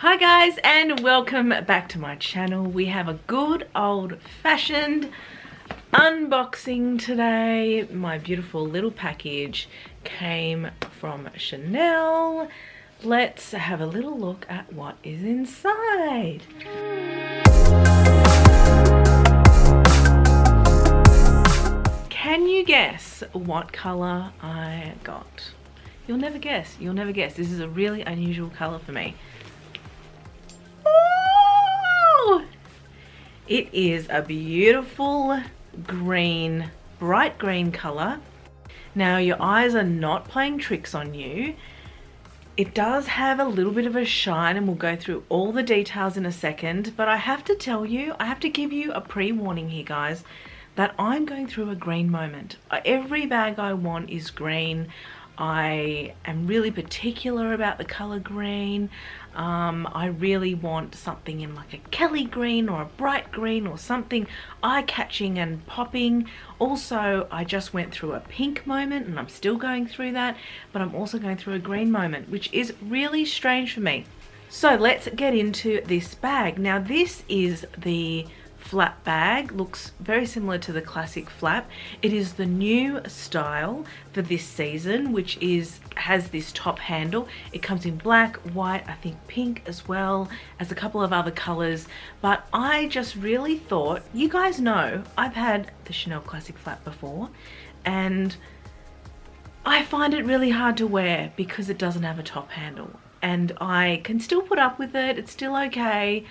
Hi guys, and welcome back to my channel. We have a good old-fashioned unboxing today. My beautiful little package came from Chanel. Let's have a little look at what is inside. Can you guess what color I got? You'll never guess. You'll never guess. This is a really unusual color for me. It is a beautiful green, bright green color. Now your eyes are not playing tricks on you. It does have a little bit of a shine, and we'll go through all the details in a second, but I have to tell you, I have to give you a pre-warning here guys, that I'm going through a green moment. Every bag I want is green. I am really particular about the color green. I really want something in like a Kelly green or a bright green or something eye-catching and popping. Also, I just went through a pink moment and I'm still going through that, but I'm also going through a green moment, which is really strange for me. So let's get into this bag. Now this is the flap bag, looks very similar to the classic flap. It is the new style for this season, which has this top handle. It comes in black, white, I think pink as well as a couple of other colors, but I just really thought, you guys know I've had the Chanel classic flap before and I find it really hard to wear because it doesn't have a top handle, and I can still put up with it, it's still okay.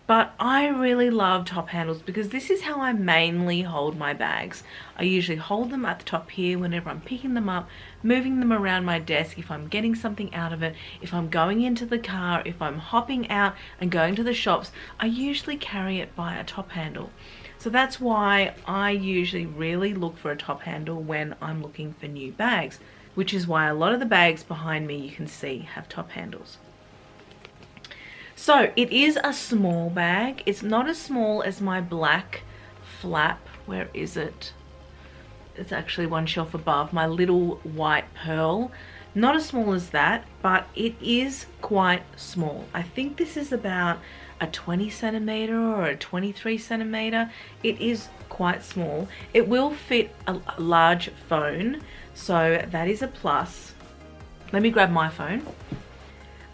But I really love top handles because this is how I mainly hold my bags. I usually hold them at the top here whenever I'm picking them up, moving them around my desk, if I'm getting something out of it, if I'm going into the car, if I'm hopping out and going to the shops, I usually carry it by a top handle. So that's why I usually really look for a top handle when I'm looking for new bags, which is why a lot of the bags behind me you can see have top handles. So it is a small bag. It's not as small as my black flap. Where is it? It's actually one shelf above, my little white pearl. Not as small as that, but it is quite small. I think this is about a 20 centimeter or a 23 centimeter. It is quite small. It will fit a large phone, so that is a plus. Let me grab my phone.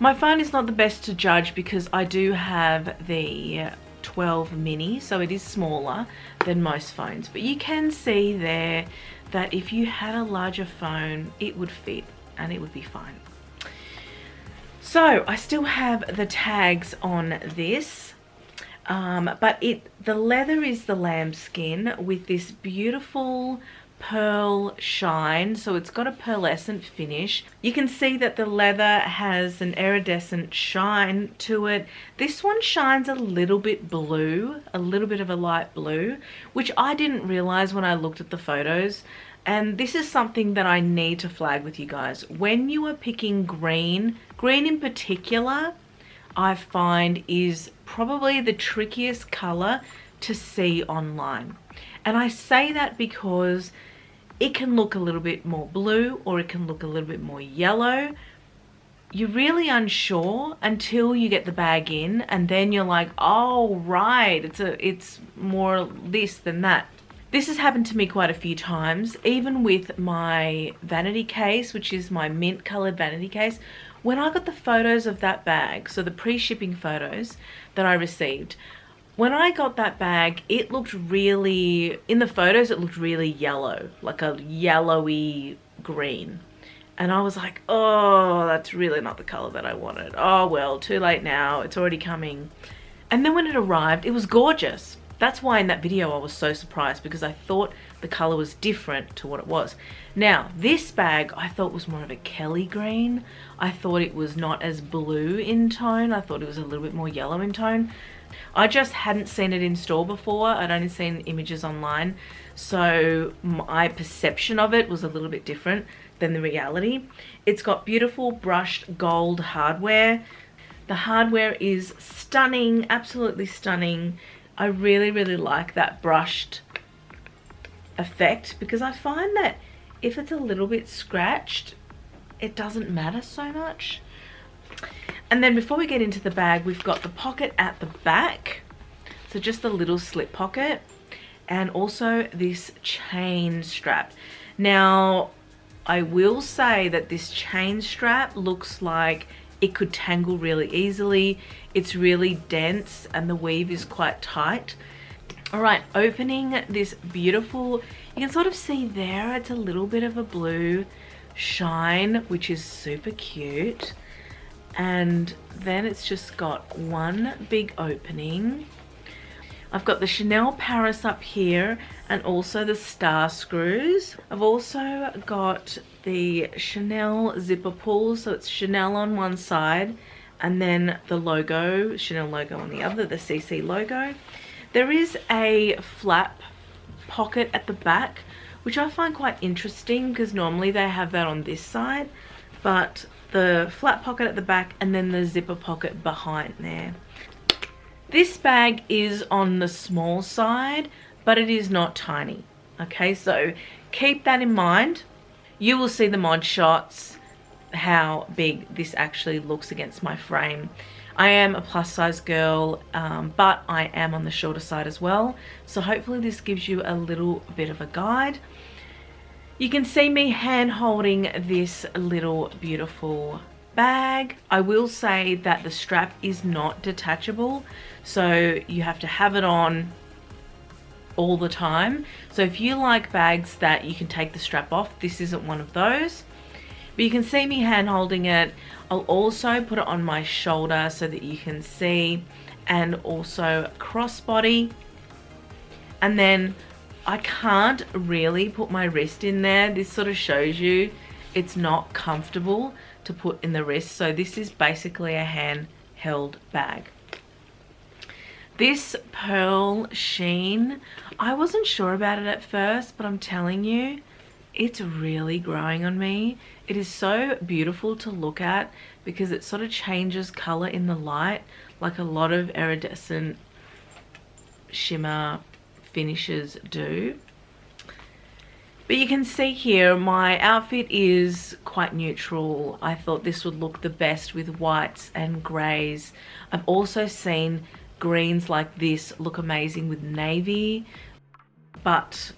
My phone is not the best to judge because I do have the 12 mini, so it is smaller than most phones. But you can see there that if you had a larger phone, it would fit and it would be fine. So I still have the tags on this, but the leather is the lambskin with this beautiful pearl shine, so it's got a pearlescent finish. You can see that the leather has an iridescent shine to it. This one shines a little bit blue, a little bit of a light blue, which I didn't realize when I looked at the photos. And this is something that I need to flag with you guys. When you are picking green in particular, I find is probably the trickiest color to see online. And I say that because it can look a little bit more blue or it can look a little bit more yellow. You're really unsure until you get the bag in, and then you're like, oh right, it's more this than that. This has happened to me quite a few times, even with my vanity case, which is my mint colored vanity case. When I got the photos of that bag, so the pre-shipping photos that I received, when I got that bag, it looked really, in the photos, it looked really yellow, like a yellowy green. And I was like, oh, that's really not the color that I wanted. Oh, well, too late now. It's already coming. And then when it arrived, it was gorgeous. That's why in that video I was so surprised, because I thought the color was different to what it was. Now, this bag I thought was more of a Kelly green. I thought it was not as blue in tone. I thought it was a little bit more yellow in tone. I just hadn't seen it in store before. I'd only seen images online, so my perception of it was a little bit different than the reality. It's got beautiful brushed gold hardware. The hardware is stunning, absolutely stunning. I really, really like that brushed effect because I find that if it's a little bit scratched, it doesn't matter so much. And then before we get into the bag, we've got the pocket at the back. So just a little slip pocket, and also this chain strap. Now, I will say that this chain strap looks like it could tangle really easily. It's really dense and the weave is quite tight. All right, opening this beautiful, you can sort of see there, it's a little bit of a blue shine, which is super cute. And then it's just got one big opening. I've got the Chanel Paris up here and also the star screws. I've also got the Chanel zipper pull, so it's Chanel on one side and then the logo, Chanel logo on the other, the CC logo. There is a flap pocket at the back, which I find quite interesting because normally they have that on this side, but the flap pocket at the back and then the zipper pocket behind there. This bag is on the small side, but it is not tiny. Okay, so keep that in mind. You will see the mod shots, how big this actually looks against my frame. I am a plus size girl, but I am on the shorter side as well. So hopefully this gives you a little bit of a guide. You can see me hand holding this little beautiful bag. I will say that the strap is not detachable, so you have to have it on all the time. So if you like bags that you can take the strap off, this isn't one of those. But you can see me hand holding it. I'll also put it on my shoulder so that you can see, and also crossbody. And then I can't really put my wrist in there. This sort of shows you it's not comfortable to put in the wrist. So this is basically a handheld bag. This pearl sheen, I wasn't sure about it at first, but I'm telling you, it's really growing on me. It is so beautiful to look at because it sort of changes color in the light, like a lot of iridescent shimmer finishes do. But you can see here my outfit is quite neutral. I thought this would look the best with whites and greys. I've also seen greens like this look amazing with navy, but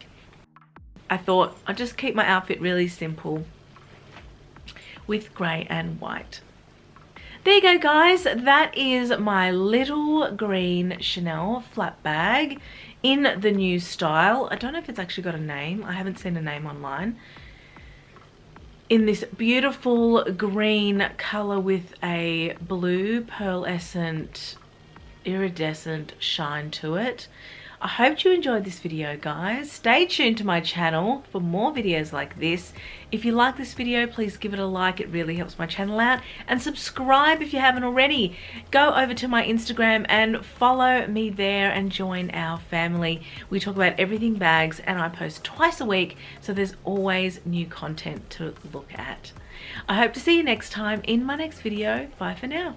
I thought I'd just keep my outfit really simple with grey and white. There you go, guys. That is my little green Chanel flap bag in the new style. I don't know if it's actually got a name. I haven't seen a name online. In this beautiful green color with a blue pearlescent iridescent shine to it. I hope you enjoyed this video, guys. Stay tuned to my channel for more videos like this. If you like this video, please give it a like. It really helps my channel out. And subscribe if you haven't already. Go over to my Instagram and follow me there and join our family. We talk about everything bags and I post twice a week, so there's always new content to look at. I hope to see you next time in my next video. Bye for now.